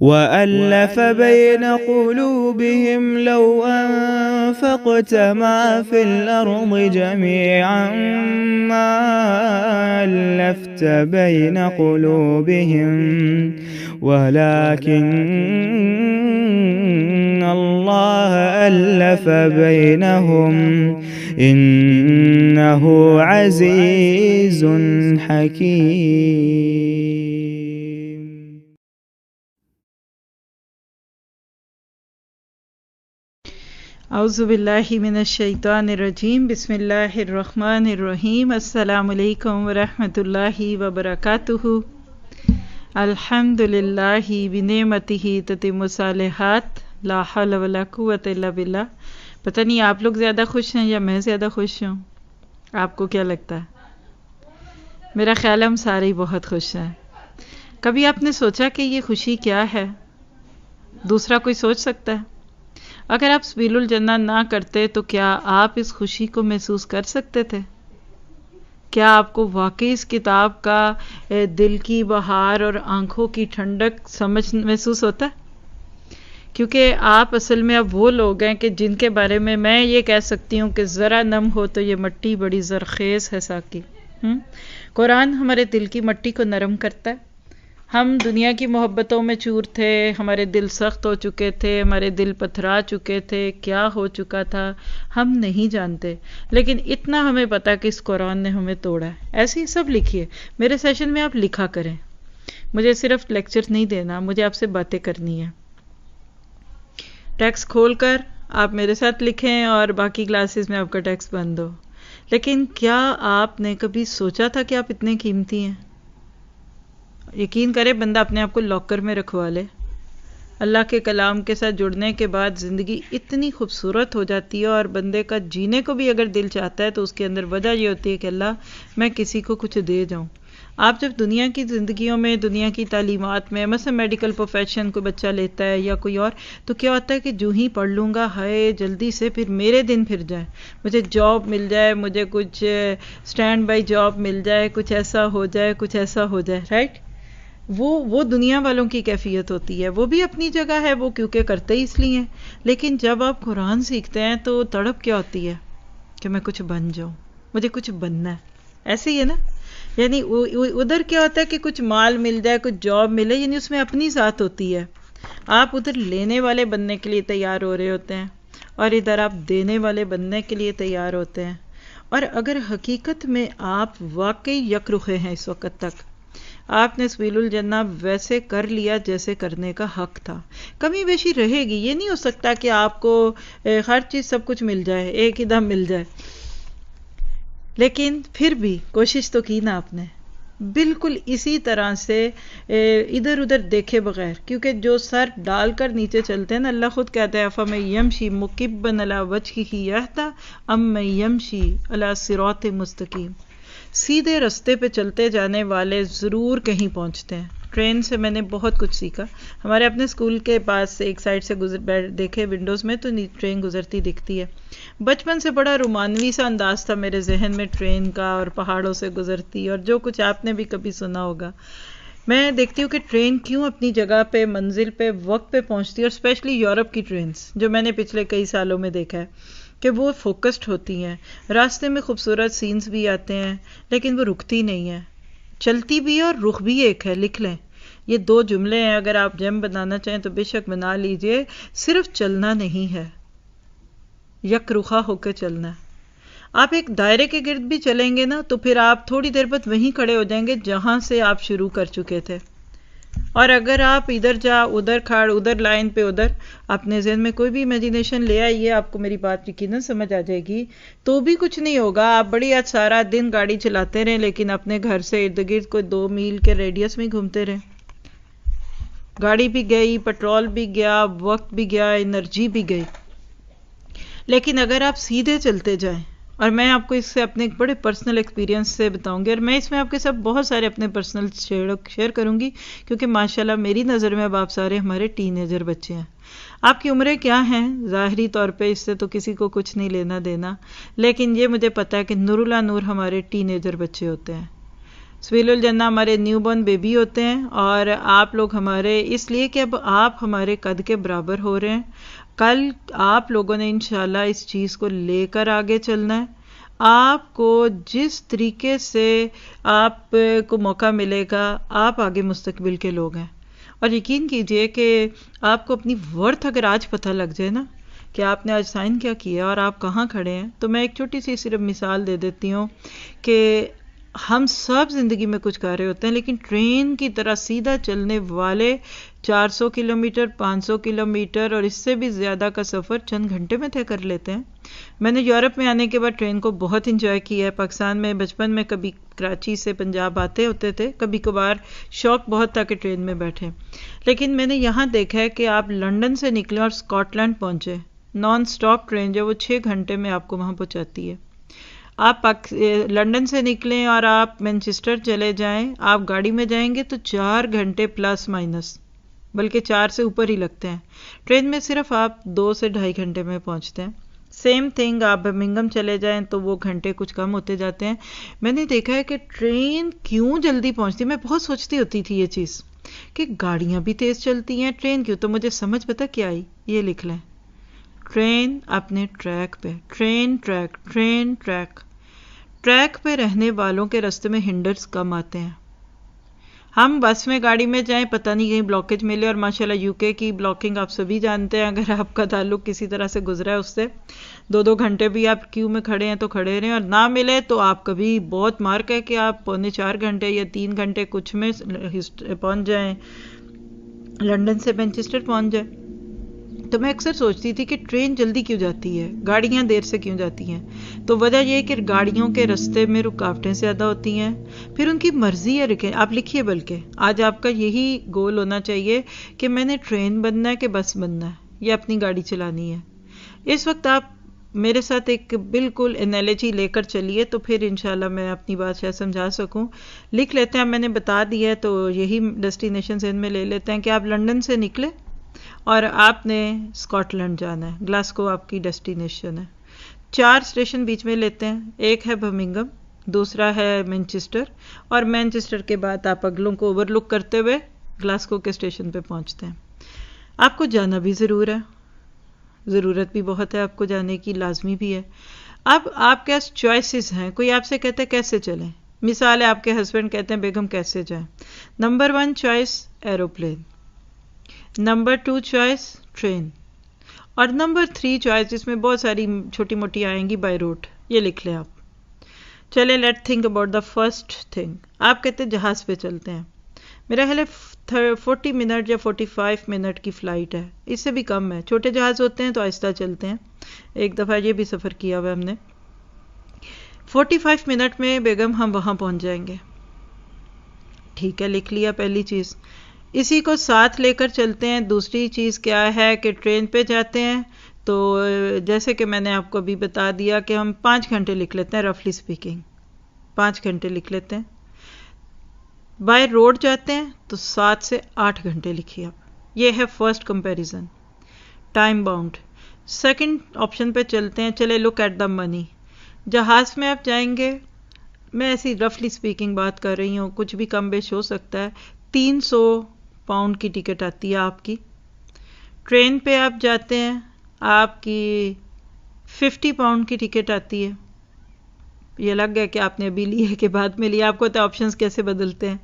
وألف بين قلوبهم لو أنفقت ما في الأرض جميعا ما ألفت بين قلوبهم ولكن الله ألف بينهم إنه عزيز حكيم. اعوذ باللہ من الشیطان الرجیم. بسم اللہ الرحمن الرحیم. السلام علیکم ورحمۃ اللہ وبرکاتہ. الحمد للہ بنعمتہ تتم الصالحات لا حول ولا قوۃ الا باللہ. پتہ نہیں آپ لوگ زیادہ خوش ہیں یا میں زیادہ خوش ہوں؟ آپ کو کیا لگتا ہے؟ میرا خیال ہم سارے ہی بہت خوش ہیں. کبھی آپ نے سوچا کہ یہ خوشی کیا ہے؟ دوسرا کوئی سوچ سکتا ہے؟ اگر آپ سبیل الجنہ نہ کرتے تو کیا آپ اس خوشی کو محسوس کر سکتے تھے؟ کیا آپ کو واقعی اس کتاب کا دل کی بہار اور آنکھوں کی ٹھنڈک سمجھ محسوس ہوتا ہے؟ کیونکہ آپ اصل میں اب وہ لوگ ہیں کہ جن کے بارے میں یہ کہہ سکتی ہوں کہ ذرا نم ہو تو یہ مٹی بڑی زرخیز ہے ساقی. قرآن ہمارے دل کی مٹی کو نرم کرتا ہے. ہم دنیا کی محبتوں میں چور تھے، ہمارے دل سخت ہو چکے تھے، ہمارے دل پتھرا چکے تھے، کیا ہو چکا تھا ہم نہیں جانتے، لیکن اتنا ہمیں پتا کہ اس قرآن نے ہمیں توڑا ہے. ایسے ہی سب لکھیے. میرے سیشن میں آپ لکھا کریں، مجھے صرف لیکچر نہیں دینا، مجھے آپ سے باتیں کرنی ہے. ٹیکسٹ کھول کر آپ میرے ساتھ لکھیں اور باقی کلاسز میں آپ کا ٹیکسٹ بند ہو. لیکن کیا آپ نے کبھی سوچا تھا کہ آپ اتنے قیمتی ہیں؟ یقین کرے بندہ اپنے آپ کو لاکر میں رکھوا لے. اللہ کے کلام کے ساتھ جڑنے کے بعد زندگی اتنی خوبصورت ہو جاتی ہے، اور بندے کا جینے کو بھی اگر دل چاہتا ہے تو اس کے اندر وجہ یہ ہوتی ہے کہ اللہ میں کسی کو کچھ دے جاؤں. آپ جب دنیا کی زندگیوں میں، دنیا کی تعلیمات میں، مثلا میڈیکل پروفیشن کوئی بچہ لیتا ہے یا کوئی اور، تو کیا ہوتا ہے کہ جو ہی پڑھ لوں گا ہائے جلدی سے پھر میرے دن پھر جائیں، مجھے جاب مل جائے، مجھے کچھ سٹینڈ بائی جاب مل جائے، کچھ ایسا ہو جائے، کچھ ایسا ہو جائے. رائٹ؟ وہ دنیا والوں کی کیفیت ہوتی ہے. وہ بھی اپنی جگہ ہے، وہ کیونکہ کرتے ہی اس لیے ہیں. لیکن جب آپ قرآن سیکھتے ہیں تو تڑپ کیا ہوتی ہے کہ میں کچھ بن جاؤں، مجھے کچھ بننا ہے. ایسے ہی ہے نا؟ یعنی ادھر کیا ہوتا ہے کہ کچھ مال مل جائے، کچھ جاب ملے، یعنی اس میں اپنی ذات ہوتی ہے. آپ ادھر لینے والے بننے کے لیے تیار ہو رہے ہوتے ہیں اور ادھر آپ دینے والے بننے کے لیے تیار ہوتے ہیں. اور اگر حقیقت میں آپ واقعی یک رخے ہیں اس وقت تک، آپ نے سبیل الجنہ ویسے کر لیا جیسے کرنے کا حق تھا. کمی بیشی رہے گی، یہ نہیں ہو سکتا کہ آپ کو ہر چیز سب کچھ مل جائے، ایک ہی دم مل جائے. لیکن پھر بھی کوشش تو کی نا آپ نے، بالکل اسی طرح سے ادھر ادھر دیکھے بغیر. کیونکہ جو سر ڈال کر نیچے چلتے ہیں نا، اللہ خود کہتا ہے فَمَن يَمْشِي مُكِبًّا عَلَى وَجْهِهِ يَهْدَىٰ أَمَّن يَمْشِي عَلَى صِرَاطٍ مُسْتَقِيمٍ. سیدھے رستے پہ چلتے جانے والے ضرور کہیں پہنچتے ہیں. ٹرین سے میں نے بہت کچھ سیکھا. ہمارے اپنے اسکول کے پاس ایک سائڈ سے دیکھے ونڈوز میں تو ٹرین گزرتی دکھتی ہے. بچپن سے بڑا رومانوی سا انداز تھا میرے ذہن میں ٹرین کا، اور پہاڑوں سے گزرتی، اور جو کچھ آپ نے بھی کبھی سنا ہوگا. میں دیکھتی ہوں کہ ٹرین کیوں اپنی جگہ پہ، منزل پہ، وقت پہ پہنچتی ہے. اور اسپیشلی یورپ کی ٹرینز جو میں نے پچھلے کئی سالوں میں دیکھا ہے کہ وہ فوکسڈ ہوتی ہیں. راستے میں خوبصورت سینز بھی آتے ہیں لیکن وہ رکتی نہیں ہیں، چلتی بھی ہے اور رخ بھی ایک ہے. لکھ لیں یہ 2 جملے ہیں، اگر آپ جم بنانا چاہیں تو بے شک بنا لیجئے. صرف چلنا نہیں ہے، یک رخا ہو کے چلنا ہے. آپ ایک دائرے کے گرد بھی چلیں گے نا تو پھر آپ تھوڑی دیر بعد وہیں کھڑے ہو جائیں گے جہاں سے آپ شروع کر چکے تھے. اور اگر آپ ادھر جا، ادھر کھڑ، ادھر لائن پہ، ادھر اپنے ذہن میں کوئی بھی امیجینیشن لے آئیے، آپ کو میری بات یقیناً سمجھ آ جائے گی، تو بھی کچھ نہیں ہوگا. آپ بڑی آج سارا دن گاڑی چلاتے رہیں لیکن اپنے گھر سے ارد گرد کوئی 2 میل کے ریڈیس میں گھومتے رہیں. گاڑی بھی گئی، پیٹرول بھی گیا، وقت بھی گیا، انرجی بھی گئی. لیکن اگر آپ سیدھے چلتے جائیں، اور میں آپ کو اس سے اپنے ایک بڑے پرسنل ایکسپیرینس سے بتاؤں گی، اور میں اس میں آپ کے ساتھ بہت سارے اپنے پرسنل شیئر کروں گی، کیونکہ ماشاءاللہ میری نظر میں اب آپ سارے ہمارے ٹین ایجر بچے ہیں. آپ کی عمریں کیا ہیں ظاہری طور پہ اس سے تو کسی کو کچھ نہیں لینا دینا، لیکن یہ مجھے پتا ہے کہ نور اللہ نور ہمارے ٹین ایجر بچے ہوتے ہیں. سبیل الجنہ ہمارے نیو بورن بیبی ہوتے ہیں، اور آپ لوگ ہمارے اس لیے کہ اب آپ ہمارے قد کے برابر ہو رہے ہیں. کل آپ لوگوں نے انشاءاللہ اس چیز کو لے کر آگے چلنا ہے. آپ کو جس طریقے سے آپ کو موقع ملے گا، آپ آگے مستقبل کے لوگ ہیں. اور یقین کیجئے کہ آپ کو اپنی ورتھ اگر آج پتہ لگ جائے نا کہ آپ نے آج سائن کیا کیا اور آپ کہاں کھڑے ہیں، تو میں ایک چھوٹی سی صرف مثال دے دیتی ہوں کہ ہم سب زندگی میں کچھ کر رہے ہوتے ہیں، لیکن ٹرین کی طرح سیدھا چلنے والے 400 کلومیٹر 500 کلومیٹر اور اس سے بھی زیادہ کا سفر چند گھنٹے میں طے کر لیتے ہیں. میں نے یورپ میں آنے کے بعد ٹرین کو بہت انجوائے کیا ہے. پاکستان میں بچپن میں کبھی کراچی سے پنجاب آتے ہوتے تھے، کبھی کبھار شوق بہت تھا کہ ٹرین میں بیٹھیں، لیکن میں نے یہاں دیکھا ہے کہ آپ لنڈن سے نکلیں اور اسکاٹ لینڈ پہنچے، نان سٹاپ ٹرین جو وہ 6 گھنٹے میں آپ کو وہاں پہنچاتی ہے. آپ لنڈن سے نکلیں اور آپ مینچسٹر چلے جائیں، آپ گاڑی میں جائیں گے تو 4 گھنٹے پلس مائنس، بلکہ 4 سے اوپر ہی لگتے ہیں. ٹرین میں صرف آپ 2 سے 2.5 گھنٹے میں پہنچتے ہیں. سیم تھنگ آپ برمنگھم چلے جائیں تو وہ گھنٹے کچھ کم ہوتے جاتے ہیں. میں نے دیکھا ہے کہ ٹرین کیوں جلدی پہنچتی، میں بہت سوچتی ہوتی تھی یہ چیز کہ گاڑیاں بھی تیز چلتی ہیں، ٹرین کیوں؟ تو مجھے سمجھ پتہ کیا آئی، یہ لکھ لیں، ٹرین اپنے ٹریک پہ، ٹرین ٹریک پہ رہنے والوں کے راستے میں ہنڈرز کم آتے ہیں. ہم بس میں گاڑی میں جائیں، پتہ نہیں کہیں بلاکیج ملے، اور ماشاءاللہ یو کے کی بلاکنگ آپ سبھی جانتے ہیں، اگر آپ کا تعلق کسی طرح سے گزرا ہے اس سے 2 گھنٹے بھی آپ کیو میں کھڑے ہیں تو کھڑے رہیں، اور نہ ملے تو آپ کبھی بہت مارک ہے کہ آپ 3.25 گھنٹے یا 3 گھنٹے کچھ میں پہنچ جائیں، لنڈن سے مینچسٹر پہنچ جائیں. تو میں اکثر سوچتی تھی کہ ٹرین جلدی کیوں جاتی ہے، گاڑیاں دیر سے کیوں جاتی ہیں؟ تو وجہ یہ ہے کہ گاڑیوں کے راستے میں رکاوٹیں زیادہ ہوتی ہیں، پھر ان کی مرضی ہے آپ لکھیے، بلکہ آج آپ کا یہی گول ہونا چاہیے کہ میں نے ٹرین بننا ہے کہ بس بننا ہے یا اپنی گاڑی چلانی ہے. اس وقت آپ میرے ساتھ ایک بالکل انالوجی لے کر چلیے تو پھر انشاءاللہ میں اپنی بات شاید سمجھا سکوں. لکھ لیتے ہیں، میں نے بتا دیا ہے تو یہی ڈیسٹینیشن ذہن میں لے لیتے ہیں کہ آپ لنڈن سے نکلے اور آپ نے اسکاٹ لینڈ جانا ہے، گلاسکو آپ کی ڈیسٹینیشن ہے. 4 اسٹیشن بیچ میں لیتے ہیں، ایک ہے برمنگھم، دوسرا ہے مینچسٹر، اور مینچسٹر کے بعد آپ اگلوں کو اوور لک کرتے ہوئے گلاسکو کے اسٹیشن پہ پہنچتے ہیں. آپ کو جانا بھی ضرورت بھی بہت ہے، آپ کو جانے کی لازمی بھی ہے. اب آپ کے پاس چوائسیز ہیں. کوئی آپ سے کہتے ہیں کیسے چلیں، مثال ہے آپ کے ہسبینڈ کہتے ہیں بیگم کیسے جائیں. Number 1 choice aeroplane, number 2 choice train, اور نمبر 3 چوائس جس میں بہت ساری چھوٹی موٹی آئیں گی بائی روڈ. یہ لکھ لیں آپ. چلے let think about the first thing. آپ کہتے ہیں جہاز پہ چلتے ہیں. میرا خیال ہے 40 منٹ یا 45 منٹ کی فلائٹ ہے، اس سے بھی کم ہے. چھوٹے جہاز ہوتے ہیں تو آہستہ چلتے ہیں، ایک دفعہ یہ بھی سفر کیا ہوا ہم نے. 45 منٹ میں بیگم ہم وہاں پہنچ جائیں گے. ٹھیک ہے، لکھ لیا پہلی چیز. اسی کو ساتھ لے کر چلتے ہیں. دوسری چیز کیا ہے کہ ٹرین پہ جاتے ہیں تو جیسے کہ میں نے آپ کو ابھی بتا دیا کہ ہم 5 گھنٹے لکھ لیتے ہیں، رفلی سپیکنگ 5 گھنٹے لکھ لیتے ہیں. بائی روڈ جاتے ہیں تو 7 سے 8 گھنٹے لکھیے آپ. یہ ہے first comparison, time bound. Second option پہ چلتے ہیں. چلے لک ایٹ دا منی. جہاز میں آپ جائیں گے، میں ایسی رفلی سپیکنگ بات کر رہی ہوں، کچھ بھی کم بیش ہو سکتا ہے، 300 پاؤنڈ کی ٹکٹ آتی ہے آپ کی. ٹرین پہ آپ جاتے ہیں، آپ کی 50 پاؤنڈ کی ٹکٹ آتی ہے. یہ لگ گیا کہ آپ نے ابھی لی ہے کہ بعد میں لیا، آپ کو تو آپشنز کیسے بدلتے ہیں.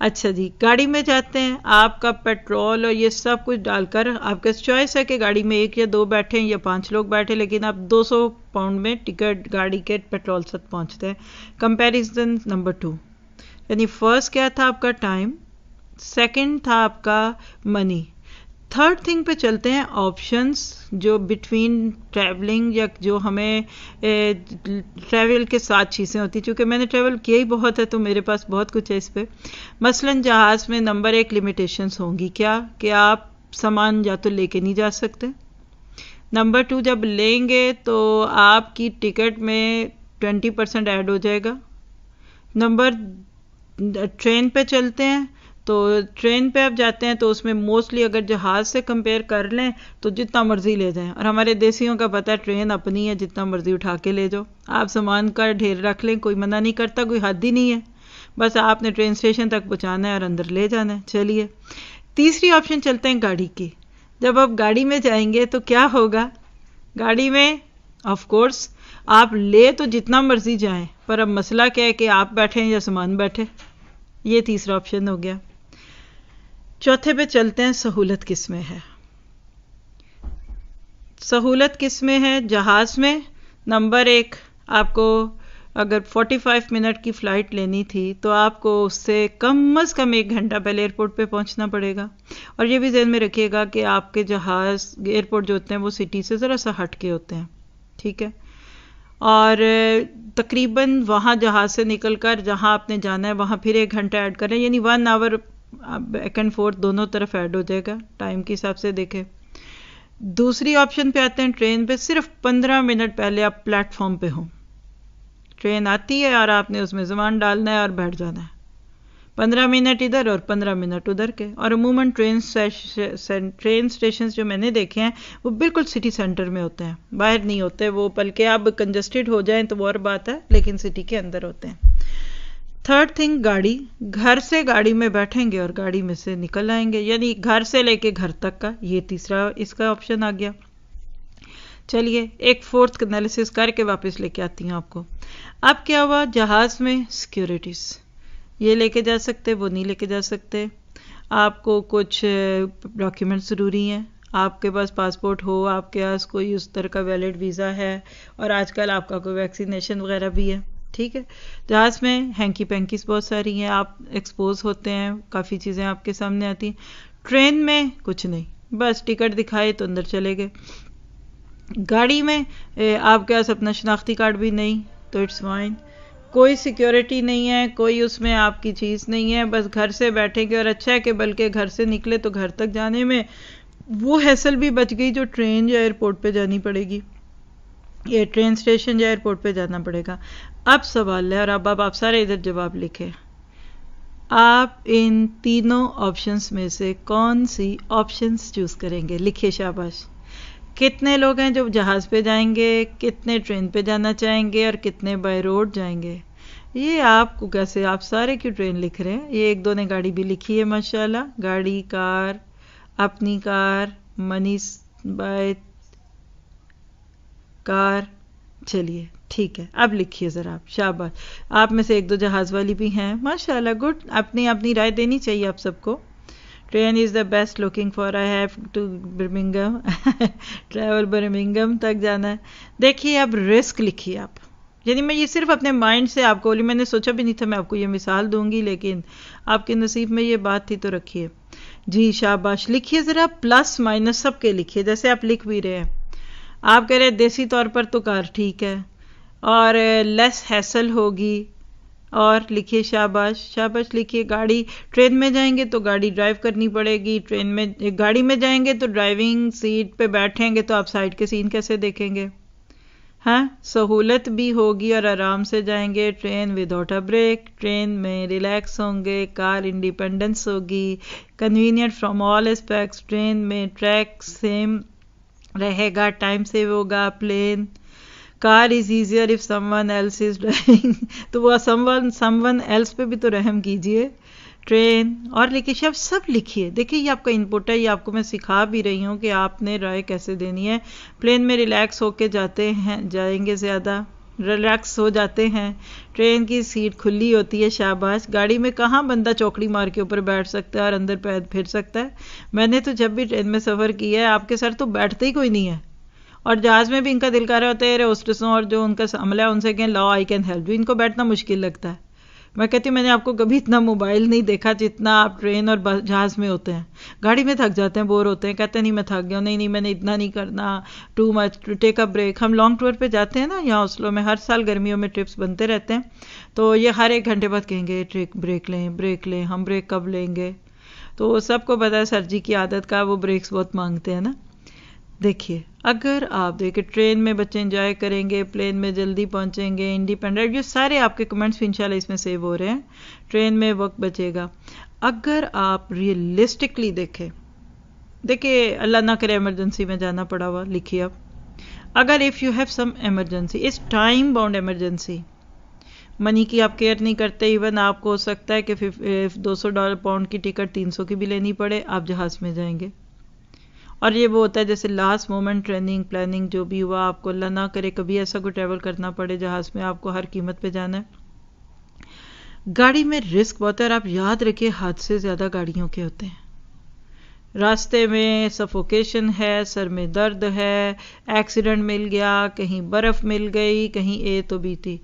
اچھا جی، گاڑی میں جاتے ہیں، آپ کا پیٹرول اور یہ سب کچھ ڈال کر آپ کا چوائس ہے کہ گاڑی میں 1 یا 2 بیٹھیں یا 5 لوگ بیٹھیں، لیکن آپ 200 پاؤنڈ میں ٹکٹ گاڑی کے پیٹرول سے پہنچتے ہیں. کمپیریزن نمبر 2، یعنی فرسٹ کیا تھا آپ کا ٹائم، سیکنڈ تھا آپ کا منی. تھرڈ تھنگ پہ چلتے ہیں آپشنز جو بٹوین ٹریولنگ یا جو ہمیں ٹریول کے ساتھ چیزیں ہوتی. چونکہ میں نے ٹریول کیا ہی بہت ہے تو میرے پاس بہت کچھ ہے اس پہ. مثلاً جہاز میں نمبر 1 لمیٹیشنز ہوں گی، کیا کہ آپ سامان یا تو لے کے نہیں جا سکتے. نمبر 2 جب لیں گے تو آپ کی ٹکٹ میں 20% ایڈ ہو جائے گا. ٹرین پہ چلتے ہیں تو ٹرین پہ آپ جاتے ہیں تو اس میں موسٹلی اگر جہاز سے کمپیئر کر لیں تو جتنا مرضی لے جائیں، اور ہمارے دیسیوں کا پتہ ہے ٹرین اپنی ہے، جتنا مرضی اٹھا کے لے جاؤ. آپ سامان کا ڈھیر رکھ لیں، کوئی منع نہیں کرتا، کوئی حد ہی نہیں ہے. بس آپ نے ٹرین اسٹیشن تک پہنچانا ہے اور اندر لے جانا ہے. چلیے تیسری آپشن چلتے ہیں گاڑی کی. جب آپ گاڑی میں جائیں گے تو کیا ہوگا؟ گاڑی میں آف کورس آپ لے تو جتنا مرضی جائیں، پر اب مسئلہ کیا ہے کہ آپ بیٹھیں یا سامان بیٹھے. یہ تیسرا آپشن ہو گیا. چوتھے پہ چلتے ہیں سہولت کس میں ہے. سہولت کس میں ہے؟ جہاز میں. نمبر 1، آپ کو اگر 45 منٹ کی فلائٹ لینی تھی تو آپ کو اس سے کم از کم 1 گھنٹہ پہلے ایئرپورٹ پہ پہنچنا پڑے گا. اور یہ بھی ذہن میں رکھیے گا کہ آپ کے جہاز ایئرپورٹ جو ہوتے ہیں وہ سٹی سے ذرا سا ہٹ کے ہوتے ہیں. ٹھیک ہے. اور تقریباً وہاں جہاز سے نکل کر جہاں آپ نے جانا ہے وہاں پھر 1 گھنٹہ ایڈ کریں، یعنی 1 آور بیک اینڈ فورتھ دونوں طرف ایڈ ہو جائے گا. ٹائم کے حساب سے دیکھیں. دوسری آپشن پہ آتے ہیں ٹرین پہ. صرف 15 منٹ پہلے آپ پلیٹ فارم پہ ہوں. ٹرین آتی ہے اور آپ نے اس میں سامان ڈالنا ہے اور بیٹھ جانا ہے. 15 منٹ ادھر اور 15 منٹ ادھر کے. اور عموماً ٹرین اسٹیشنز جو میں نے دیکھے ہیں وہ بالکل سٹی سینٹر میں ہوتے ہیں، باہر نہیں ہوتے وہ، بلکہ آپ کنجسٹڈ ہو جائیں تو وہ اور بات ہے، لیکن سٹی کے اندر ہوتے ہیں. تھرڈ تھنگ گاڑی. گھر سے گاڑی میں بیٹھیں گے اور گاڑی میں سے نکل آئیں گے، یعنی گھر سے لے کے گھر تک کا. یہ تیسرا اس کا آپشن آ گیا. چلیے ایک فورتھ انالیسس کر کے واپس لے کے آتی ہوں آپ کو. اب کیا ہوا؟ جہاز میں سیکیورٹیز یہ لے کے جا سکتے، وہ نہیں لے کے جا سکتے. آپ کو کچھ ڈاکیومنٹ ضروری ہیں. آپ کے پاس پاسپورٹ ہو، آپ کے پاس کوئی اس طرح کا ویلڈ ویزا ہے، اور آج کل آپ کا کوئی ویکسینیشن وغیرہ بھی ہے. ٹھیک ہے. جہاز میں ہینکی پینکیز بہت ساری ہیں، آپ ایکسپوز ہوتے ہیں، کافی چیزیں آپ کے سامنے آتی ہیں. ٹرین میں کچھ نہیں، بس ٹکٹ دکھائے تو اندر چلے گئے. گاڑی میں آپ کے پاس اپنا شناختی کارڈ بھی نہیں تو اٹس فائن. کوئی سیکیورٹی نہیں ہے، کوئی اس میں آپ کی چیز نہیں ہے، بس گھر سے بیٹھیں گے. اور اچھا ہے کہ بلکہ گھر سے نکلے تو گھر تک جانے میں وہ ہیسل بھی بچ گئی جو ٹرین یا ایئرپورٹ پہ جانی پڑے گی، یا ٹرین اسٹیشن یا ایئرپورٹ پہ جانا پڑے گا. اب سوال ہے، اور اب آپ سارے ادھر جواب لکھیں. آپ ان تینوں آپشنز میں سے کون سی آپشنز چوز کریں گے؟ لکھیے شاباش. کتنے لوگ ہیں جو جہاز پہ جائیں گے، کتنے ٹرین پہ جانا چاہیں گے، اور کتنے بائی روڈ جائیں گے؟ یہ آپ کو کیسے، آپ سارے کیوں ٹرین لکھ رہے ہیں؟ یہ ایک دو نے گاڑی بھی لکھی ہے ماشاءاللہ. گاڑی، کار، اپنی کار، منی بائی کار. چلیے ٹھیک ہے، اب لکھیے ذرا آپ. شاباش. آپ میں سے ایک دو جہاز والی بھی ہیں ماشاءاللہ. گڈ. اپنی رائے دینی چاہیے آپ سب کو. Train is the best looking for I have to Birmingham travel Birmingham تک جانا ہے. دیکھیے اب رسک لکھیے آپ. یعنی میں یہ صرف اپنے مائنڈ سے آپ کو بولی، میں نے سوچا بھی نہیں تھا میں آپ کو یہ مثال دوں گی، لیکن آپ کے نصیب میں یہ بات تھی تو رکھیے. جی شاباش. لکھیے ذرا پلس مائنس سب کے لکھیے، جیسے آپ لکھ بھی رہے ہیں. آپ کہہ رہے ہیں دیسی طور پر تو کار ٹھیک ہے اور لیس ہیسل ہوگی، اور لکھیے شاباش. شاباش لکھیے. گاڑی، ٹرین میں جائیں گے تو گاڑی ڈرائیو کرنی پڑے گی. گاڑی میں جائیں گے تو ڈرائیونگ سیٹ پہ بیٹھیں گے تو آپ سائڈ کے سین کیسے دیکھیں گے؟ ہاں، سہولت بھی ہوگی اور آرام سے جائیں گے. Train without a break, train میں ریلیکس ہوں گے. کار انڈیپینڈنس ہوگی، convenient from all aspects. Train میں ٹریک سیم رہے گا، ٹائم سیو ہوگا. Plane, car is easier if someone else is driving تو وہ سم ون ایلس پہ بھی تو رحم کیجئے. ٹرین اور لکھیے. شب سب لکھیے. دیکھیے یہ آپ کا انپٹ ہے، یہ آپ کو میں سکھا بھی رہی ہوں کہ آپ نے رائے کیسے دینی ہے. پلین میں ریلیکس ہو کے جائیں گے، زیادہ ریلیکس ہو جاتے ہیں. ٹرین کی سیٹ کھلی ہوتی ہے. شاباش. گاڑی میں کہاں بندہ چوکڑی مار کے اوپر بیٹھ سکتا ہے اور اندر پھر سکتا ہے؟ میں نے تو جب بھی ٹرین میں سفر کیا ہے آپ کے سر تو بیٹھتے ہی کوئی نہیں ہے. اور جہاز میں بھی ان کا دل کر رہا ہوتا ہے ہوسٹسوں اور جو ان کا عملہ ہے ان سے کہیں لا آئی کین ہیلپ یو. ان کو بیٹھنا مشکل لگتا ہے. میں کہتی ہوں میں نے آپ کو کبھی اتنا موبائل نہیں دیکھا جتنا آپ ٹرین اور جہاز میں ہوتے ہیں. گاڑی میں تھک جاتے ہیں، بور ہوتے ہیں، کہتے ہیں نہیں میں تھک گیا ہوں، نہیں میں نے اتنا نہیں کرنا، too much, take a break. ہم لانگ ٹور پہ جاتے ہیں نا یہاں اسلو میں، ہر سال گرمیوں میں ٹرپس بنتے رہتے ہیں، تو یہ ہر 1 گھنٹے بعد کہیں گے بریک لیں. ہم بریک کب لیں گے؟ تو سب کو پتا ہے سر جی کی عادت کا، وہ بریکس بہت مانگتے ہیں نا. دیکھیے اگر آپ دیکھیں ٹرین میں بچے انجوائے کریں گے، پلین میں جلدی پہنچیں گے، انڈیپینڈنٹ، یہ سارے آپ کے کمنٹس انشاءاللہ اس میں سیو ہو رہے ہیں. ٹرین میں وقت بچے گا. اگر آپ ریئلسٹکلی دیکھیں اللہ نہ کرے ایمرجنسی میں جانا پڑا ہوا، لکھیے اب. اگر if you have some emergency, اس ٹائم باؤنڈ ایمرجنسی، منی کی آپ کیئر نہیں کرتے. ایون آپ کو ہو سکتا ہے کہ $200 کی ٹکٹ 300 کی بھی لینی پڑے, آپ جہاز میں جائیں گے. اور یہ وہ ہوتا ہے جیسے لاسٹ مومنٹ ٹریننگ پلاننگ جو بھی ہوا, آپ کو اللہ نہ کرے کبھی ایسا کوئی ٹریول کرنا پڑے جہاز میں, آپ کو ہر قیمت پہ جانا ہے. گاڑی میں رسک بہت ہے, اور آپ یاد رکھیے حادثے زیادہ گاڑیوں کے ہوتے ہیں. راستے میں سفوکیشن ہے, سر میں درد ہے, ایکسیڈنٹ مل گیا, کہیں برف مل گئی, کہیں اے تو بی تھی.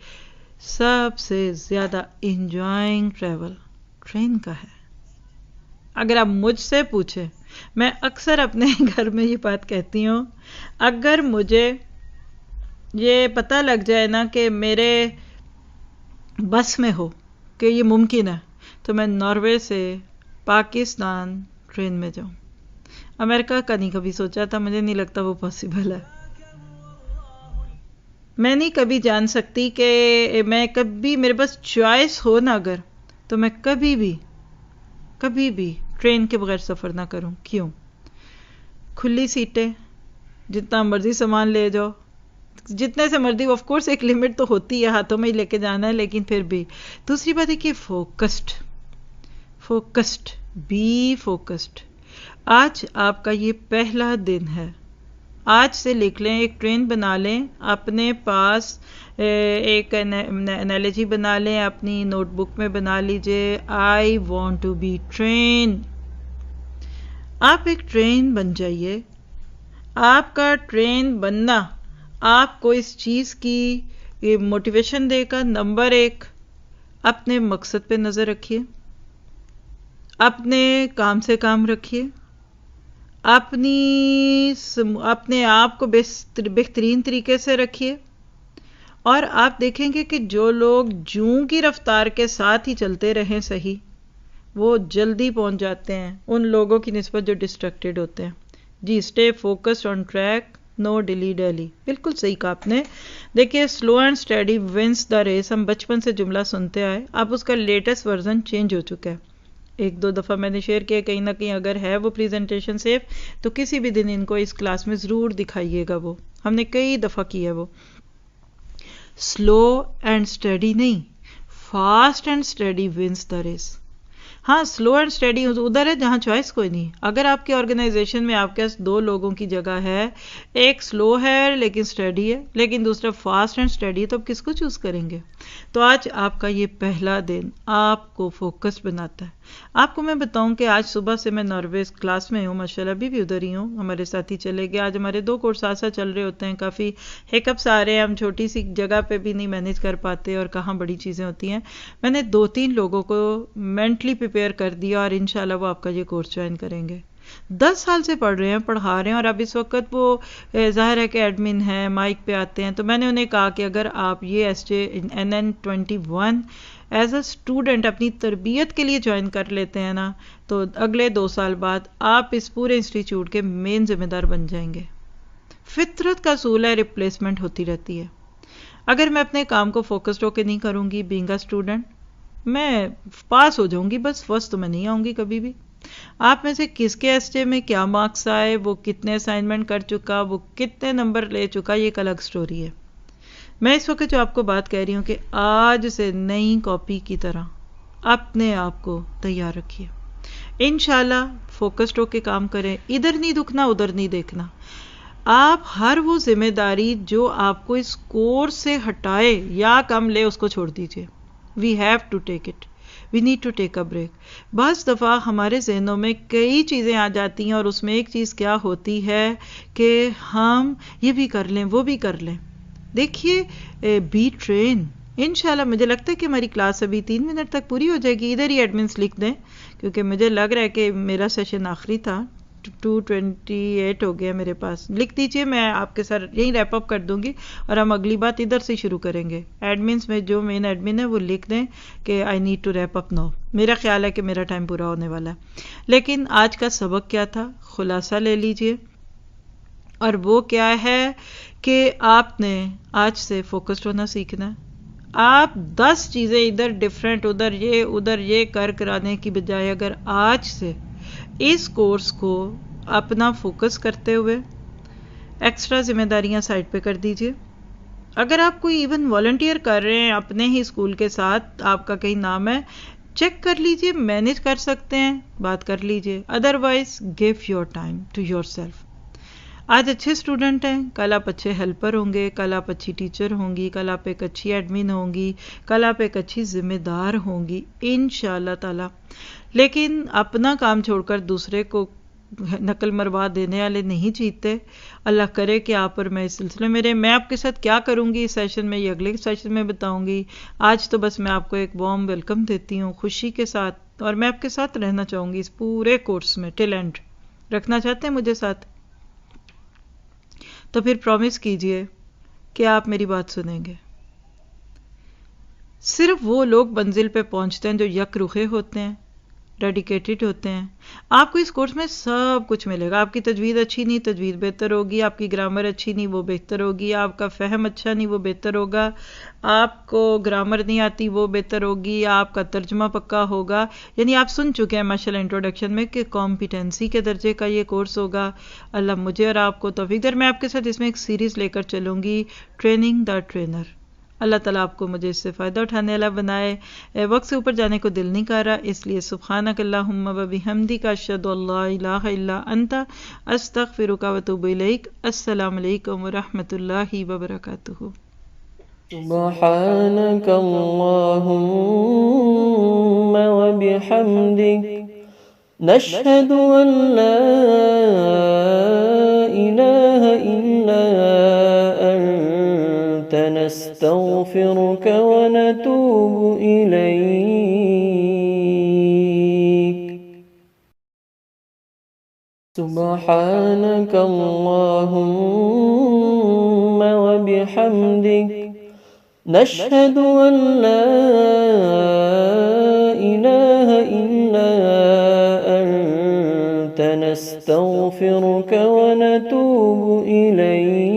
سب سے زیادہ انجوائنگ ٹریول ٹرین کا ہے. اگر آپ مجھ سے پوچھیں, میں اکثر اپنے گھر میں یہ بات کہتی ہوں, اگر مجھے یہ پتہ لگ جائے نا کہ میرے بس میں ہو کہ یہ ممکن ہے, تو میں ناروے سے پاکستان ٹرین میں جاؤں. امریکہ کا نہیں کبھی سوچا تھا, مجھے نہیں لگتا وہ پاسبل ہے. میں نہیں کبھی جان سکتی کہ میں کبھی میرے پاس چوائس ہو نا اگر, تو میں کبھی بھی ٹرین کے بغیر سفر نہ کروں. کیوں؟ کھلی سیٹیں, جتنا مرضی سامان لے جاؤ, جتنے سے مرضی, آف کورس ایک لمٹ تو ہوتی ہے, ہاتھوں میں ہی لے کے جانا ہے, لیکن پھر بھی. دوسری بات ہے کہ فوکسڈ بی فوکسڈ. آج آپ کا یہ پہلا دن ہے, آج سے لکھ لیں, ایک ٹرین بنا لیں اپنے پاس, ایک انالوجی بنا لیں, اپنی نوٹ بک میں بنا لیجئے, I want to be train. آپ ایک ٹرین بن جائیے. آپ کا ٹرین بننا آپ کو اس چیز کی موٹیویشن دے گا. نمبر 1, اپنے مقصد پہ نظر رکھیے, اپنے کام سے کام رکھیے, اپنے آپ کو بہترین طریقے سے رکھیے. اور آپ دیکھیں گے کہ جو لوگ جوں کی رفتار کے ساتھ ہی چلتے رہیں صحیح, وہ جلدی پہنچ جاتے ہیں ان لوگوں کی نسبت جو ڈسٹریکٹڈ ہوتے ہیں. جی, stay focused on track, no dilly dally. بالکل صحیح کہا آپ نے. دیکھیے, slow and steady wins the race, ہم بچپن سے جملہ سنتے آئے, اب اس کا لیٹسٹ ورژن چینج ہو چکا ہے. 1-2 دفعہ میں نے شیئر کیا, کہیں نہ کہیں اگر ہے وہ پریزنٹیشن سیف, تو کسی بھی دن ان کو اس کلاس میں ضرور دکھائیے گا. وہ ہم نے کئی دفعہ کیا ہے. وہ سلو اینڈ اسٹڈی نہیں, fast and steady wins the race. ہاں, سلو اینڈ اسٹڈی ادھر ہے جہاں چوائس کوئی نہیں. اگر آپ کے آرگنائزیشن میں آپ کے پاس 2 لوگوں کی جگہ ہے, ایک سلو ہے لیکن اسٹڈی ہے, لیکن دوسرا فاسٹ اینڈ اسٹڈی ہے, تو آپ کس کو چوز کریں گے؟ تو آج آپ کا یہ پہلا دن آپ کو فوکس بناتا ہے. آپ کو میں بتاؤں کہ آج صبح سے میں ناروے کلاس میں ہوں, ماشاءاللہ ابھی بھی ادھر ہی ہوں, ہمارے ساتھی چلے گئے. آج ہمارے 2 کورس ساتھ چل رہے ہوتے ہیں, کافی ہیکپس آ رہے ہیں, ہم چھوٹی سی جگہ پہ بھی نہیں مینیج کر پاتے, اور کہاں بڑی چیزیں ہوتی ہیں. میں نے 2-3 لوگوں کو مینٹلی پریپیئر کر دیا, اور انشاءاللہ وہ آپ کا یہ کورس جوائن کریں گے. 10 سال سے پڑھ رہے ہیں, پڑھا رہے ہیں, اور اب اس وقت وہ ظاہر ہے کہ ایڈمن ہیں, مائک پہ آتے ہیں. تو میں نے انہیں کہا کہ اگر آپ یہ NN21 ایز اے اسٹوڈنٹ اپنی تربیت کے لیے جوائن کر لیتے ہیں نا, تو اگلے 2 سال بعد آپ اس پورے انسٹیٹیوٹ کے مین ذمہ دار بن جائیں گے. فطرت کا اصول ہے, ریپلیسمنٹ ہوتی رہتی ہے. اگر میں اپنے کام کو فوکسڈ ہو کے نہیں کروں گی, بینگ اے اسٹوڈنٹ, میں پاس ہو جاؤں گی بس, فرسٹ تو میں نہیں آؤں گی کبھی بھی. آپ میں سے کس کے SJ میں کیا مارکس آئے, وہ کتنے اسائنمنٹ کر چکا, وہ کتنے نمبر لے چکا, یہ ایک الگ سٹوری ہے. میں اس وقت جو آپ کو بات کہہ رہی ہوں کہ آج سے نئی کاپی کی طرح اپنے آپ کو تیار رکھیے. انشاءاللہ فوکسڈ ہو کے کام کریں, ادھر نہیں دکھنا, ادھر نہیں دیکھنا. آپ ہر وہ ذمہ داری جو آپ کو اس کورس سے ہٹائے یا کم لے, اس کو چھوڑ دیجیے. We have to take it. We need to take a break. بعض دفعہ ہمارے ذہنوں میں کئی چیزیں آ جاتی ہیں, اور اس میں ایک چیز کیا ہوتی ہے کہ ہم یہ بھی کر لیں, وہ بھی کر لیں. دیکھیے, بی ٹرین. انشاءاللہ مجھے لگتا ہے کہ ہماری کلاس ابھی 3 منٹ تک پوری ہو جائے گی. ادھر ہی ایڈمنس لکھ دیں, کیونکہ مجھے لگ رہا ہے کہ میرا سیشن آخری تھا. 2:28 ہو گیا میرے پاس. لکھ دیجئے, میں آپ کے ساتھ یہی ریپ اپ کر دوں گی, اور ہم اگلی بات ادھر سے شروع کریں گے. ایڈمنس میں جو مین ایڈمن ہے وہ لکھ دیں کہ I need to wrap up now. میرا خیال ہے کہ میرا ٹائم پورا ہونے والا ہے. لیکن آج کا سبق کیا تھا, خلاصہ لے لیجئے, اور وہ کیا ہے کہ آپ نے آج سے فوکسڈ ہونا سیکھنا. آپ 10 چیزیں ادھر ڈیفرنٹ, ادھر یہ کرانے کی بجائے اگر آج سے اس کورس کو اپنا فوکس کرتے ہوئے ایکسٹرا ذمہ داریاں سائڈ پہ کر دیجئے, اگر آپ کوئی ایون والنٹیئر کر رہے ہیں اپنے ہی اسکول کے ساتھ، آپ کا کہیں نام ہے، چیک کر لیجئے، مینیج کر سکتے ہیں، بات کر لیجئے. Otherwise give your time to yourself. آج اچھے اسٹوڈنٹ ہیں، کل آپ اچھے ہیلپر ہوں گے، کل آپ اچھی ٹیچر ہوں گی، کل آپ ایک اچھی ایڈمن ہوں گی، کل آپ ایک اچھی ذمہ دار ہوں گی انشاءاللہ تعالی. لیکن اپنا کام چھوڑ کر دوسرے کو نقل مروا دینے والے نہیں جیتتے. اللہ کرے کہ آپ اور میں اس سلسلے میں آپ کے ساتھ کیا کروں گی اس سیشن میں، یہ اگلے سیشن میں بتاؤں گی. آج تو بس میں آپ کو ایک وارم ویلکم دیتی ہوں خوشی کے ساتھ، اور میں آپ کے ساتھ رہنا چاہوں گی اس پورے کورس میں ٹل اینڈ. رکھنا چاہتے ہیں مجھے ساتھ؟ تو پھر پرومس کیجئے کہ آپ میری بات سنیں گے. صرف وہ لوگ منزل پہ پہنچتے ہیں جو یک رخے ہوتے ہیں، ڈیڈیکیٹڈ ہوتے ہیں. آپ کو اس کورس میں سب کچھ ملے گا. آپ کی تجوید اچھی نہیں، تجوید بہتر ہوگی. آپ کی گرامر اچھی نہیں، وہ بہتر ہوگی. آپ کا فہم اچھا نہیں، وہ بہتر ہوگا. آپ کو گرامر نہیں آتی، وہ بہتر ہوگی. آپ کا ترجمہ پکا ہوگا. یعنی آپ سن چکے ہیں ماشاءاللہ انٹروڈکشن میں کہ کمپیٹنسی کے درجے کا یہ کورس ہوگا. اللہ مجھے اور آپ کو توفیق دے. میں آپ کے ساتھ اس میں ایک سیریز لے کر چلوں گی، ٹریننگ دا ٹرینر. اللہ تعالیٰ آپ کو مجھے اس سے فائدہ اٹھانے والا بنائے. وقت سے اوپر جانے کو دل نہیں کر رہا، اس لیے سبحانک اللہم و بحمدک اشہد ان لا الہ الا انت استغفرک و اتوب الیک. السلام علیکم ورحمۃ اللہ وبرکاتہ. سبحانك اللهم وبحمدك نشهد أن لا إله إلا أنت نستغفرك ونتوب إليك. سبحانك اللهم وبحمدك نشهد أن لا إله إلا أنت نستغفرك ونتوب إليك.